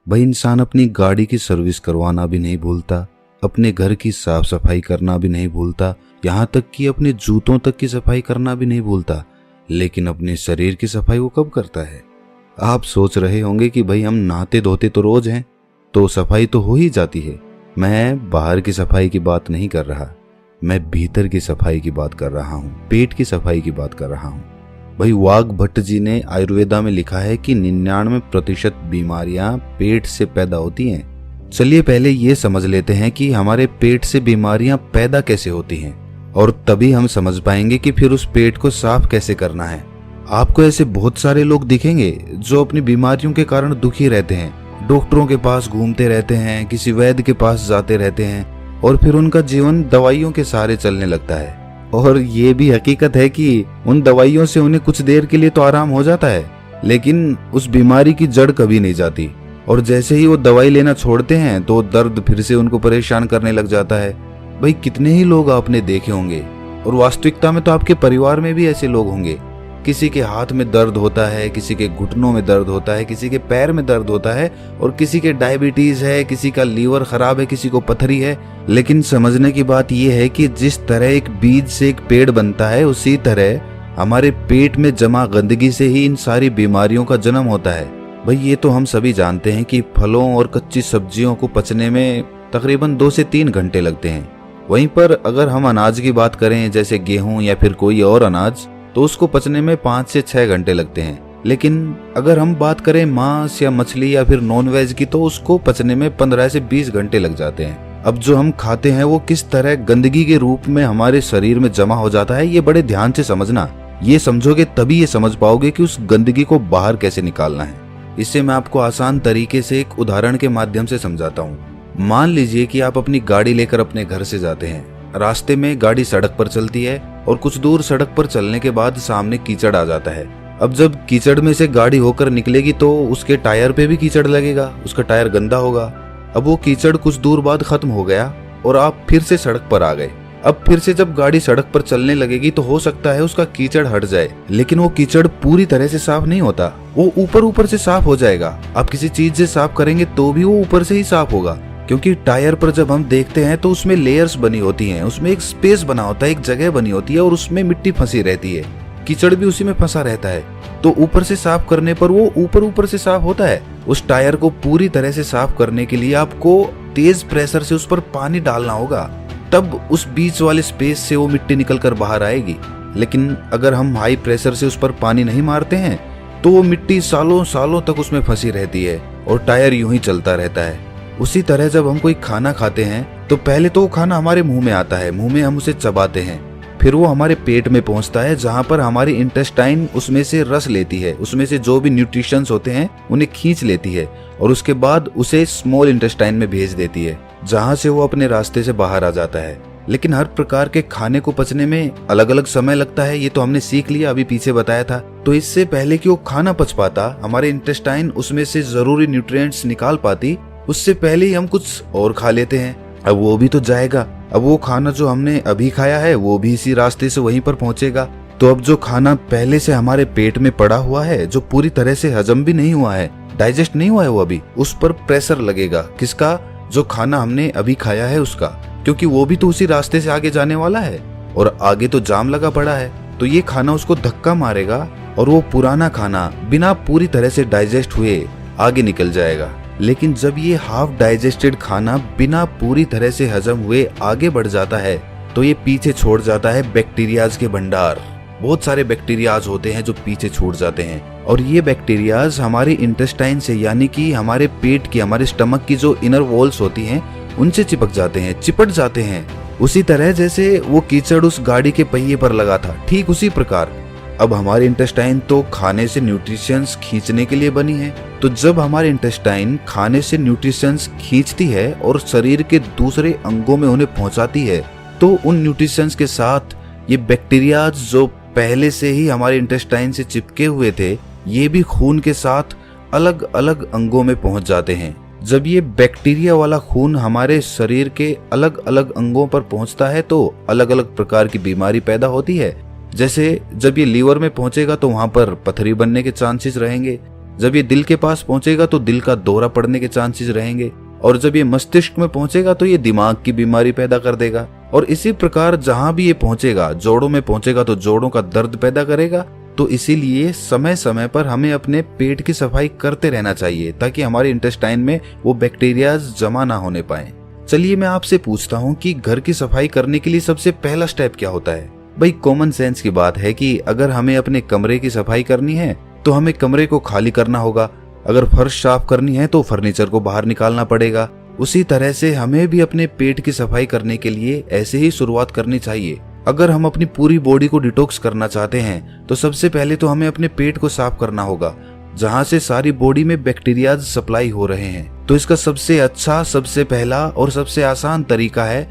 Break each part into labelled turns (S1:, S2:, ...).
S1: भाई इंसान अपनी गाड़ी की सर्विस करवाना भी नहीं भूलता, अपने घर की साफ सफाई करना भी नहीं भूलता, यहाँ तक कि अपने जूतों तक की सफाई करना भी नहीं भूलता। लेकिन अपने शरीर की सफाई वो कब करता है? आप सोच रहे होंगे कि भाई हम नहाते धोते तो रोज हैं, तो सफाई तो हो ही जाती है। मैं बाहर की सफाई की बात नहीं कर रहा, मैं भीतर की सफाई की बात कर रहा हूँ, पेट की सफाई की बात कर रहा हूँ। भाई वाघ भट्ट जी ने आयुर्वेदा में लिखा है कि 99% बीमारियां पेट से पैदा होती हैं। चलिए पहले ये समझ लेते हैं कि हमारे पेट से बीमारियां पैदा कैसे होती हैं, और तभी हम समझ पाएंगे कि फिर उस पेट को साफ कैसे करना है। आपको ऐसे बहुत सारे लोग दिखेंगे जो अपनी बीमारियों के कारण दुखी रहते हैं, डॉक्टरों के पास घूमते रहते हैं, किसी वैद्य के पास जाते रहते हैं, और फिर उनका जीवन दवाइयों के सहारे चलने लगता है। और ये भी हकीकत है कि उन दवाइयों से उन्हें कुछ देर के लिए तो आराम हो जाता है, लेकिन उस बीमारी की जड़ कभी नहीं जाती। और जैसे ही वो दवाई लेना छोड़ते हैं तो दर्द फिर से उनको परेशान करने लग जाता है। भाई कितने ही लोग आपने देखे होंगे, और वास्तविकता में तो आपके परिवार में भी ऐसे लोग होंगे। किसी के हाथ में दर्द होता है, किसी के घुटनों में दर्द होता है, किसी के पैर में दर्द होता है, और किसी के डायबिटीज है, किसी का लीवर खराब है, किसी को पथरी है। लेकिन समझने की बात यह है कि जिस तरह एक बीज से एक पेड़ बनता है, उसी तरह हमारे पेट में जमा गंदगी से ही इन सारी बीमारियों का जन्म होता है। भाई ये तो हम सभी जानते हैं कि फलों और कच्ची सब्जियों को पचने में तकरीबन 2 से 3 घंटे लगते हैं। वहीं पर अगर हम अनाज की बात करें, जैसे गेहूं या फिर कोई और अनाज, तो उसको पचने में 5 से 6 घंटे लगते हैं। लेकिन अगर हम बात करें मांस या मछली या फिर नॉनवेज की, तो उसको पचने में 15 से 20 घंटे लग जाते हैं। अब जो हम खाते हैं वो किस तरह गंदगी के रूप में हमारे शरीर में जमा हो जाता है, ये बड़े ध्यान से समझना। ये समझोगे तभी ये समझ पाओगे कि उस गंदगी को बाहर कैसे निकालना है। इससे मैं आपको आसान तरीके से एक उदाहरण के माध्यम से समझाता हूँ। मान लीजिए कि आप अपनी गाड़ी लेकर अपने घर से जाते हैं। रास्ते में गाड़ी सड़क पर चलती है, और कुछ दूर सड़क पर चलने के बाद सामने कीचड़ आ जाता है। अब जब कीचड़ में से गाड़ी होकर निकलेगी तो उसके टायर पे भी कीचड़ लगेगा, उसका टायर गंदा होगा। अब वो कीचड़ कुछ दूर बाद खत्म हो गया और आप फिर से सड़क पर आ गए। अब फिर से जब गाड़ी सड़क पर चलने लगेगी तो हो सकता है उसका कीचड़ हट जाए, लेकिन वो कीचड़ पूरी तरह से साफ नहीं होता, वो ऊपर ऊपर से साफ हो जाएगा। आप किसी चीज से साफ करेंगे तो भी वो ऊपर से ही साफ होगा, क्योंकि टायर पर जब हम देखते हैं तो उसमें लेयर्स बनी होती हैं, उसमें एक स्पेस बना होता है, एक जगह बनी होती है, और उसमें मिट्टी फंसी रहती है, कीचड़ भी उसी में फंसा रहता है। तो ऊपर से साफ करने पर वो ऊपर ऊपर से साफ होता है। उस टायर को पूरी तरह से साफ करने के लिए आपको तेज प्रेशर से उस पर पानी डालना होगा, तब उस बीच वाले स्पेस से वो मिट्टी निकल कर बाहर आएगी। लेकिन अगर हम हाई प्रेशर से उस पर पानी नहीं मारते हैं तो वो मिट्टी सालों सालों तक उसमें फंसी रहती है और टायर यूं ही चलता रहता है। उसी तरह जब हम कोई खाना खाते हैं तो पहले तो वो खाना हमारे मुंह में आता है, मुंह में हम उसे चबाते हैं, फिर वो हमारे पेट में पहुंचता है, जहां पर हमारी इंटेस्टाइन उसमें से रस लेती है, उसमें से जो भी न्यूट्रिशंस होते हैं उन्हें खींच लेती है, और उसके बाद उसे स्मॉल इंटेस्टाइन में भेज देती है, जहां से वो अपने रास्ते से बाहर आ जाता है। लेकिन हर प्रकार के खाने को पचने में अलग अलग समय लगता है, ये तो हमने सीख लिया, अभी पीछे बताया था। तो इससे पहले कि वो खाना पच पाता, हमारे इंटेस्टाइन उसमें से जरूरी न्यूट्रिएंट्स निकाल पाती, उससे पहले ही हम कुछ और खा लेते हैं। अब वो भी तो जाएगा, अब वो खाना जो हमने अभी खाया है वो भी इसी रास्ते से वहीं पर पहुंचेगा। तो अब जो खाना पहले से हमारे पेट में पड़ा हुआ है, जो पूरी तरह से हजम भी नहीं हुआ है, डाइजेस्ट नहीं हुआ है, वो अभी उस पर प्रेशर लगेगा। किसका? जो खाना हमने अभी खाया है उसका, क्योंकि वो भी तो उसी रास्ते से आगे जाने वाला है और आगे तो जाम लगा पड़ा है। तो ये खाना उसको धक्का मारेगा और वो पुराना खाना बिना पूरी तरह से डाइजेस्ट हुए आगे निकल जाएगा। लेकिन जब ये हाफ डाइजेस्टेड खाना बिना पूरी तरह से हजम हुए आगे बढ़ जाता है तो ये पीछे छोड़ जाता है बैक्टीरियाज के भंडार। बहुत सारे बैक्टीरियाज होते हैं जो पीछे छूट जाते हैं, और ये बैक्टीरियाज हमारे इंटेस्टाइन से, यानी कि हमारे पेट की, हमारे स्टमक की जो इनर वॉल्स होती हैं उनसे चिपक जाते हैं, चिपट जाते हैं। उसी तरह जैसे वो कीचड़ उस गाड़ी के पहिए पर लगा था, ठीक उसी प्रकार अब हमारे इंटेस्टाइन तो खाने से न्यूट्रिशंस खींचने के लिए बनी है। तो जब हमारे इंटेस्टाइन खाने से न्यूट्रिशंस खींचती है और शरीर के दूसरे अंगों में उन्हें पहुंचाती है, तो उन न्यूट्रिशंस के साथ ये बैक्टीरियाज जो पहले से ही हमारे इंटेस्टाइन से चिपके हुए थे, ये भी खून के साथ अलग अलग अंगों में पहुंच जाते हैं। जब ये बैक्टीरिया वाला खून हमारे शरीर के अलग अलग अंगों पर पहुंचता है तो अलग अलग प्रकार की बीमारी पैदा होती है। जैसे जब ये लीवर में पहुंचेगा तो वहां पर पथरी बनने के चांसेस रहेंगे। जब ये दिल के पास पहुंचेगा तो दिल का दौरा पड़ने के चांसेस रहेंगे, और जब ये मस्तिष्क में पहुंचेगा तो ये दिमाग की बीमारी पैदा कर देगा। और इसी प्रकार जहां भी ये पहुंचेगा, जोड़ों में पहुंचेगा तो जोड़ों का दर्द पैदा करेगा। तो इसीलिए समय समय पर हमें अपने पेट की सफाई करते रहना चाहिए, ताकि हमारे इंटेस्टाइन में वो बैक्टीरिया जमा ना होने पाए। चलिए मैं आपसे पूछता हूँ कि घर की सफाई करने के लिए सबसे पहला स्टेप क्या होता है? भाई कॉमन सेंस की बात है कि अगर हमें अपने कमरे की सफाई करनी है तो हमें कमरे को खाली करना होगा। अगर फर्श साफ करनी है तो फर्नीचर को बाहर निकालना पड़ेगा। उसी तरह से हमें भी अपने पेट की सफाई करने के लिए ऐसे ही शुरुआत करनी चाहिए। अगर हम अपनी पूरी बॉडी को डिटॉक्स करना चाहते हैं तो सबसे पहले तो हमें अपने पेट को साफ करना होगा, जहां से सारी बॉडी में बैक्टीरिया सप्लाई हो रहे हैं। तो इसका सबसे अच्छा, सबसे पहला और सबसे आसान तरीका है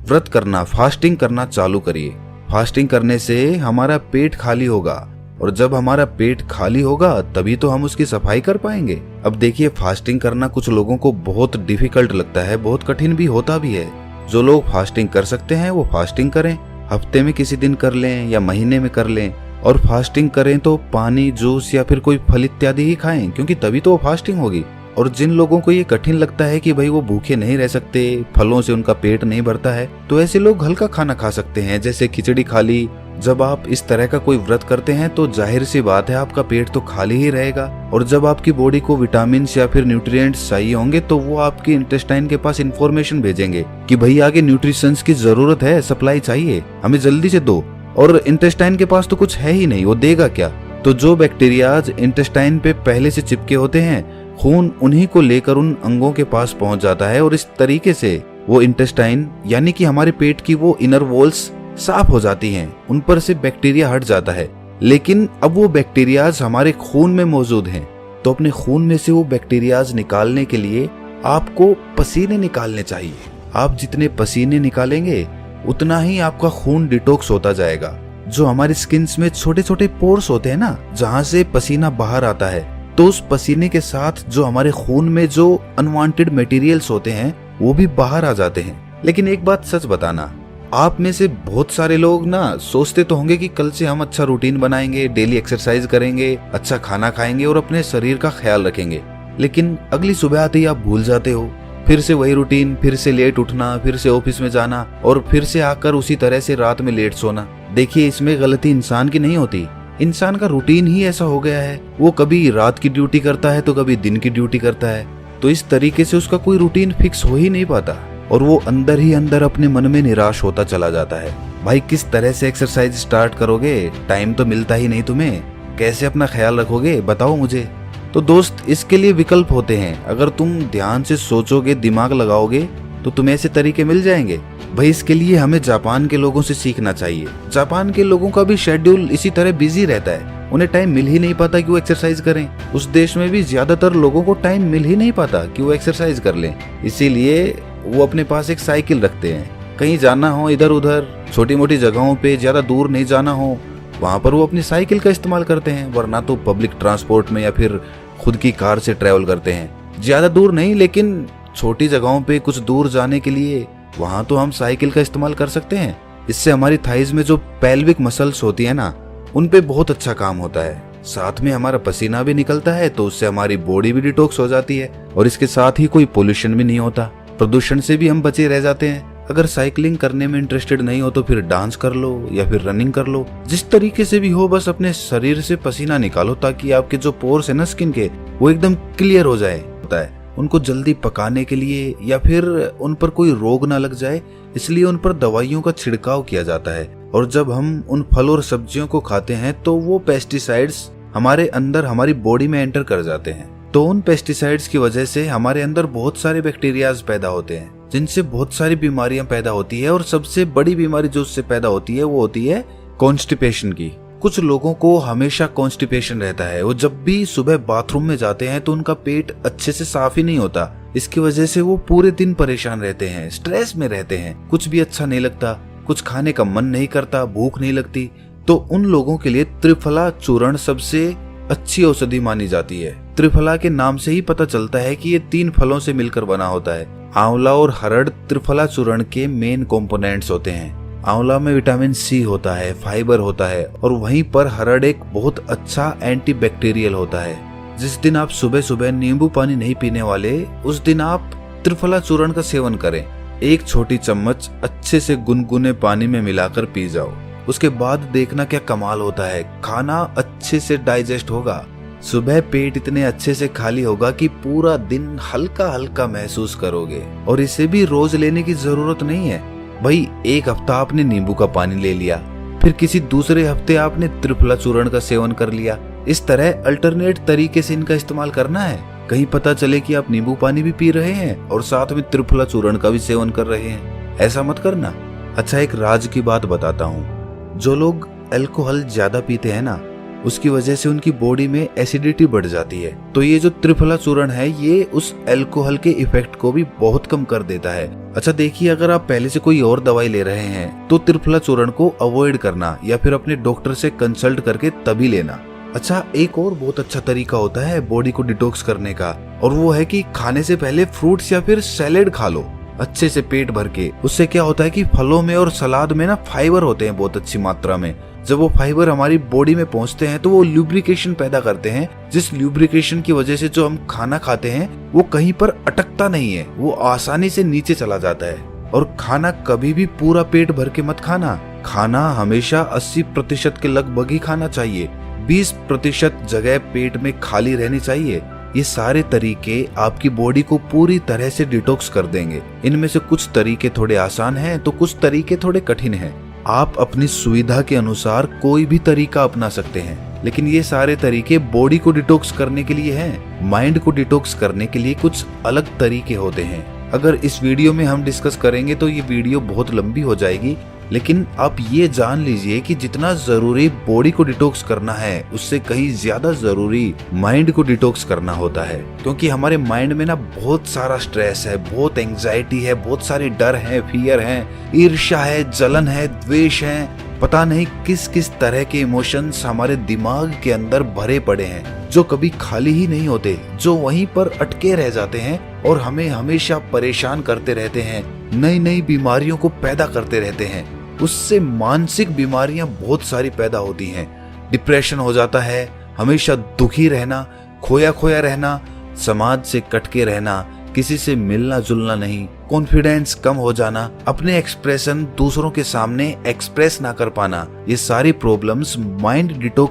S1: व्रत करना, फास्टिंग करना चालू करिए। फास्टिंग करने से हमारा पेट खाली होगा, और जब हमारा पेट खाली होगा तभी तो हम उसकी सफाई कर पाएंगे। अब देखिए, फास्टिंग करना कुछ लोगों को बहुत डिफिकल्ट लगता है, बहुत कठिन भी होता भी है। जो लोग फास्टिंग कर सकते हैं वो फास्टिंग करें, हफ्ते में किसी दिन कर लें या महीने में कर लें। और फास्टिंग करें तो पानी, जूस या फिर कोई फल इत्यादि ही खाएं, क्योंकि तभी तो वो फास्टिंग होगी। और जिन लोगों को ये कठिन लगता है कि भाई वो भूखे नहीं रह सकते, फलों से उनका पेट नहीं भरता है, तो ऐसे लोग हल्का खाना खा सकते हैं, जैसे खिचड़ी खा ली। जब आप इस तरह का कोई व्रत करते हैं तो जाहिर सी बात है आपका पेट तो खाली ही रहेगा। और जब आपकी बॉडी को विटामिन या फिर न्यूट्रिएंट्स चाहिए होंगे तो वो आपके इंटेस्टाइन के पास इंफॉर्मेशन भेजेंगे कि भाई आगे न्यूट्रिशंस की जरूरत है, सप्लाई चाहिए, हमें जल्दी से दो। और इंटेस्टाइन के पास तो कुछ है ही नहीं, वो देगा क्या? तो जो बैक्टीरियाज इंटेस्टाइन पे पहले से चिपके होते हैं, खून उन्हीं को लेकर उन अंगों के पास पहुंच जाता है, और इस तरीके से वो इंटेस्टाइन यानी कि हमारे पेट की वो इनर वॉल्स साफ हो जाती हैं, उन पर से बैक्टीरिया हट जाता है। लेकिन अब वो बैक्टीरियाज हमारे खून में मौजूद हैं, तो अपने खून में से वो बैक्टीरियाज निकालने के लिए आपको पसीने निकालने चाहिए। आप जितने पसीने निकालेंगे उतना ही आपका खून डिटॉक्स होता जाएगा। जो हमारी स्किन में छोटे छोटे पोर्स होते हैं ना, जहां से पसीना बाहर आता है, तो उस पसीने के साथ जो हमारे खून में जो अनवांटेड मटेरियल्स होते हैं वो भी बाहर आ जाते हैं। लेकिन एक बात सच बताना, आप में से बहुत सारे लोग ना सोचते तो होंगे कि कल से हम अच्छा रूटीन बनाएंगे, डेली एक्सरसाइज करेंगे, अच्छा खाना खाएंगे और अपने शरीर का ख्याल रखेंगे। लेकिन अगली सुबह आते ही आप भूल जाते हो, फिर से वही रूटीन, फिर से लेट उठना, फिर से ऑफिस में जाना और फिर से आकर उसी तरह से रात में लेट सोना। देखिए, इसमें गलती इंसान की नहीं होती, इंसान का रूटीन ही ऐसा हो गया है। वो कभी रात की ड्यूटी करता है तो कभी दिन की ड्यूटी करता है, तो इस तरीके से उसका कोई रूटीन फिक्स हो ही नहीं पाता, और वो अंदर ही अंदर अपने मन में निराश होता चला जाता है। भाई किस तरह से एक्सरसाइज स्टार्ट करोगे? टाइम तो मिलता ही नहीं तुम्हें, कैसे अपना ख्याल रखोगे बताओ मुझे। तो दोस्त, इसके लिए विकल्प होते हैं। अगर तुम ध्यान से सोचोगे, दिमाग लगाओगे, तो तुम्हें ऐसे तरीके मिल जाएंगे। भाई इसके लिए हमें जापान के लोगों से सीखना चाहिए। जापान के लोगों का भी शेड्यूल इसी तरह बिजी रहता है, उन्हें टाइम मिल ही नहीं पाता कि वो एक्सरसाइज करें। उस देश में भी ज्यादातर लोगों को टाइम मिल ही नहीं पाता कि वो एक्सरसाइज कर लें, इसीलिए वो अपने पास एक साइकिल रखते हैं। कहीं जाना हो इधर उधर, छोटी मोटी जगहों पे, ज्यादा दूर नहीं जाना हो, वहां पर वो अपनी साइकिल का इस्तेमाल करते हैं, वरना तो पब्लिक ट्रांसपोर्ट में या फिर खुद की कार से ट्रेवल करते हैं। ज्यादा दूर नहीं, लेकिन छोटी जगहों पे कुछ दूर जाने के लिए वहां तो हम साइकिल का इस्तेमाल कर सकते हैं। इससे हमारी थाइज में जो पेल्विक मसल्स होती है ना, उन पे बहुत अच्छा काम होता है। साथ में हमारा पसीना भी निकलता है, तो उससे हमारी बॉडी भी डिटॉक्स हो जाती है, और इसके साथ ही कोई पोल्यूशन भी नहीं होता, प्रदूषण से भी हम बचे रह जाते हैं। अगर साइकिलिंग करने में इंटरेस्टेड नहीं हो तो फिर डांस कर लो या फिर रनिंग कर लो, जिस तरीके से भी हो, बस अपने शरीर से पसीना निकालो, ताकि आपके जो पोर्स है ना स्किन के, वो एकदम क्लियर हो जाए। होता है उनको जल्दी पकाने के लिए या फिर उन पर कोई रोग ना लग जाए, इसलिए उन पर दवाइयों का छिड़काव किया जाता है। और जब हम उन फल और सब्जियों को खाते हैं तो वो पेस्टिसाइड्स हमारे अंदर, हमारी बॉडी में एंटर कर जाते हैं। तो उन पेस्टिसाइड्स की वजह से हमारे अंदर बहुत सारे बैक्टीरियाज पैदा होते हैं, जिनसे बहुत सारी बीमारियां पैदा होती है। और सबसे बड़ी बीमारी जो उससे पैदा होती है वो होती है कॉन्स्टिपेशन की। कुछ लोगों को हमेशा कॉन्स्टिपेशन रहता है, वो जब भी सुबह बाथरूम में जाते हैं तो उनका पेट अच्छे से साफ ही नहीं होता। इसकी वजह से वो पूरे दिन परेशान रहते हैं, स्ट्रेस में रहते हैं, कुछ भी अच्छा नहीं लगता, कुछ खाने का मन नहीं करता, भूख नहीं लगती। तो उन लोगों के लिए त्रिफला चूर्ण सबसे अच्छी औषधि मानी जाती है। त्रिफला के नाम से ही पता चलता है कि ये 3 फलों से मिलकर बना होता है। आंवला और हरड़ त्रिफला चूर्ण के मेन कंपोनेंट्स होते हैं। आंवला में विटामिन सी होता है, फाइबर होता है, और वहीं पर हरड़ एक बहुत अच्छा एंटीबैक्टीरियल होता है, जिस दिन आप सुबह सुबह नींबू पानी नहीं पीने वाले, उस दिन आप त्रिफला चूर्ण का सेवन करें। 1 छोटी चम्मच अच्छे से गुनगुने पानी में मिलाकर पी जाओ। उसके बाद देखना क्या कमाल होता है। खाना अच्छे से डाइजेस्ट होगा। सुबह पेट इतने अच्छे से खाली होगा कि पूरा दिन हल्का हल्का महसूस करोगे। और इसे भी रोज लेने की जरूरत नहीं है भाई। 1 हफ्ता आपने नींबू का पानी ले लिया, फिर किसी दूसरे हफ्ते आपने त्रिफला चूर्ण का सेवन कर लिया। इस तरह अल्टरनेट तरीके से इनका इस्तेमाल करना है। कहीं पता चले कि आप नींबू पानी भी पी रहे हैं और साथ में त्रिफला चूर्ण का भी सेवन कर रहे हैं। ऐसा मत करना। अच्छा, एक राज की बात बताता हूँ। जो लोग अल्कोहल ज्यादा पीते हैं ना, उसकी वजह से उनकी बॉडी में एसिडिटी बढ़ जाती है। तो ये जो त्रिफला चूर्ण है, ये उस अल्कोहल के इफेक्ट को भी बहुत कम कर देता है। अच्छा देखिए, अगर आप पहले से कोई और दवाई ले रहे हैं तो त्रिफला चूर्ण को अवॉइड करना या फिर अपने डॉक्टर से कंसल्ट करके तभी लेना। अच्छा, एक और बहुत अच्छा तरीका होता है बॉडी को डिटॉक्स करने का, और वो है कि खाने से पहले फ्रूट्स या फिर सैलेड खा लो अच्छे से पेट भर के। उससे क्या होता है कि फलों में और सलाद में ना फाइबर होते हैं बहुत अच्छी मात्रा में। जब वो फाइबर हमारी बॉडी में पहुंचते हैं तो वो ल्यूब्रिकेशन पैदा करते हैं, जिस ल्यूब्रिकेशन की वजह से जो हम खाना खाते हैं वो कहीं पर अटकता नहीं है, वो आसानी से नीचे चला जाता है। और खाना कभी भी पूरा पेट भर के मत खाना। खाना हमेशा 80% के लगभग ही खाना चाहिए। 20% जगह पेट में खाली रहनी चाहिए। ये सारे तरीके आपकी बॉडी को पूरी तरह से डिटॉक्स कर देंगे। इनमें से कुछ तरीके थोड़े आसान हैं तो कुछ तरीके थोड़े कठिन हैं। आप अपनी सुविधा के अनुसार कोई भी तरीका अपना सकते हैं, लेकिन ये सारे तरीके बॉडी को डिटॉक्स करने के लिए हैं। माइंड को डिटॉक्स करने के लिए कुछ अलग तरीके होते हैं। अगर इस वीडियो में हम डिस्कस करेंगे तो ये वीडियो बहुत लंबी हो जाएगी, लेकिन आप ये जान लीजिए कि जितना जरूरी बॉडी को डिटॉक्स करना है, उससे कहीं ज्यादा जरूरी माइंड को डिटॉक्स करना होता है। क्योंकि हमारे माइंड में ना बहुत सारा स्ट्रेस है, बहुत एंजाइटी है, बहुत सारे डर है, फियर है, ईर्ष्या है, जलन है, द्वेष है, पता नहीं किस किस तरह के इमोशंस हमारे दिमाग के अंदर भरे पड़े हैं, जो कभी खाली ही नहीं होते, जो वहीं पर अटके रह जाते हैं और हमें हमेशा परेशान करते रहते हैं, नई नई बीमारियों को पैदा करते रहते हैं। उससे मानसिक बीमारियां बहुत सारी पैदा होती हैं। डिप्रेशन हो जाता है, हमेशा दुखी रहना, खोया खोया रहना, समाज से कटके रहना, किसी से मिलना जुलना नहीं, कॉन्फिडेंस कम हो जाना, अपने एक्सप्रेशन दूसरों के सामने एक्सप्रेस ना कर पाना, ये सारी प्रॉब्लम्स माइंड डिटॉक्स